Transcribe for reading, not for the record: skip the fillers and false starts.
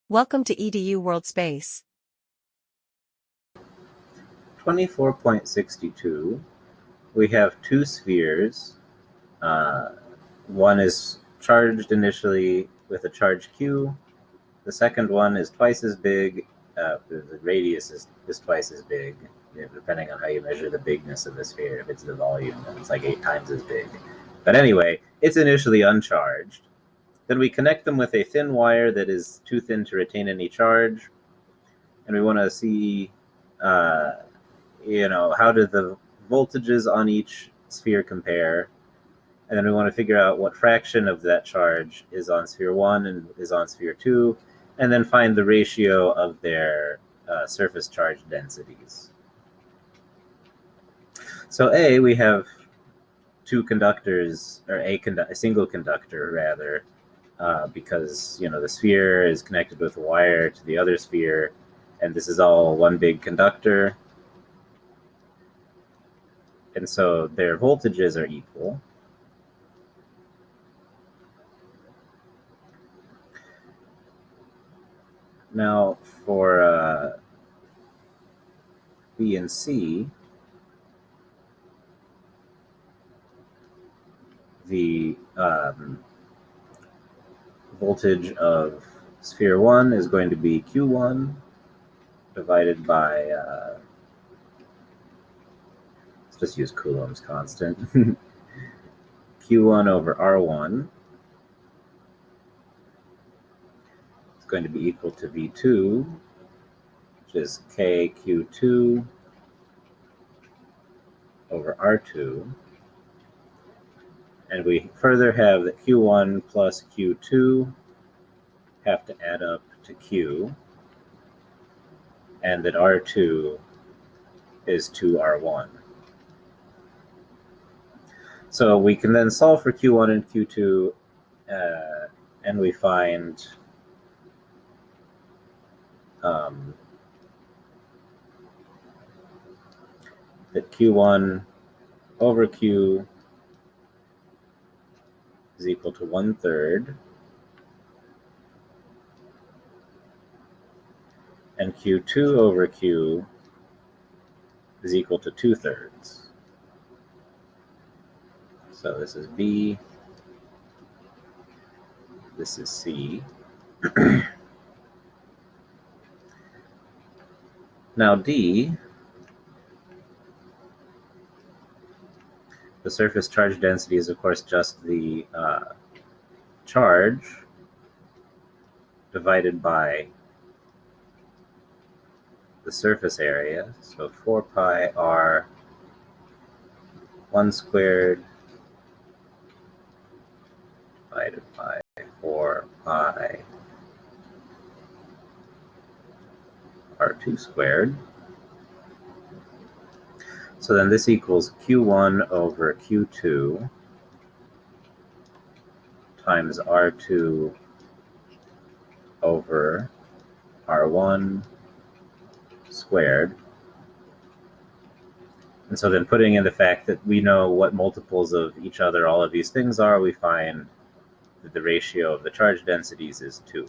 Welcome to EDU World Space. 24.62, we have two spheres. One is charged initially with a charge q. The second one is twice as big. The radius is twice as big, depending on how you measure the bigness of the sphere. If it's the volume, then it's like 8 times as big. But anyway, it's initially uncharged. Then we connect them with a thin wire that is too thin to retain any charge. And we want to see, how do the voltages on each sphere compare. And then we want to figure out what fraction of that charge is on sphere 1 and is on sphere 2, and then find the ratio of their surface charge densities. So A, we have two conductors, or a single conductor rather, because the sphere is connected with a wire to the other sphere, and this is all one big conductor. And so their voltages are equal. Now for B and C, the voltage of sphere 1 is going to be Q1 divided by, let's just use Coulomb's constant, Q1 over R1 is going to be equal to V2, which is KQ2 over R2. And we further have that Q1 plus Q2 have to add up to Q, and that R2 is 2R1. So we can then solve for Q1 and Q2, and we find that Q1 over Q is equal to 1/3, and Q2 over Q is equal to 2/3. So this is B, this is C. Now D, the surface charge density is of course just the charge divided by the surface area. So 4 pi r 1 squared divided by 4 pi r2 squared. So then this equals Q1 over Q2 times R2 over R1 squared. And so then putting in the fact that we know what multiples of each other all of these things are, we find that the ratio of the charge densities is 2.